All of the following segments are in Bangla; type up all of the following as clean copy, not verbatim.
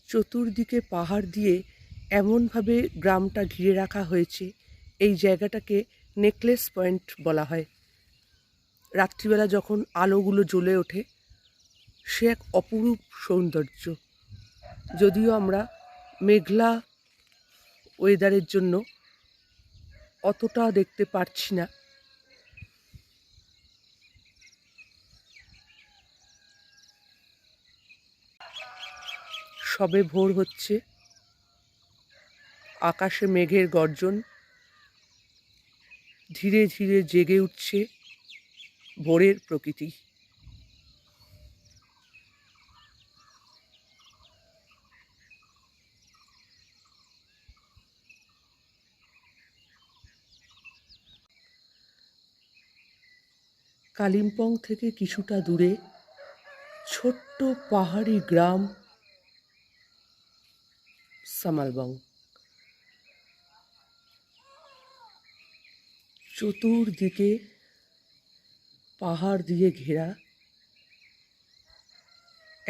চতুর্দিকে পাহাড় দিয়ে এমনভাবে গ্রামটা ঘিরে রাখা হয়েছে, এই জায়গাটাকে নেকলেস পয়েন্ট বলা হয়। রাত্রিবেলা যখন আলোগুলো জ্বলে ওঠে, সে এক অপরূপ সৌন্দর্য। যদিও আমরা মেঘলা ওয়েদারের জন্য অতটা দেখতে পারছি না, সবে ভোর হচ্ছে, আকাশে মেঘের গর্জন, ধীরে ধীরে জেগে উঠছে ভোরের প্রকৃতি। কালিম্পং থেকে কিছুটা দূরে ছোট্ট পাহাড়ি গ্রাম সামালবং। চতুর্দিকে পাহাড় দিয়ে ঘেরা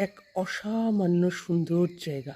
এক অসামান্য সুন্দর জায়গা।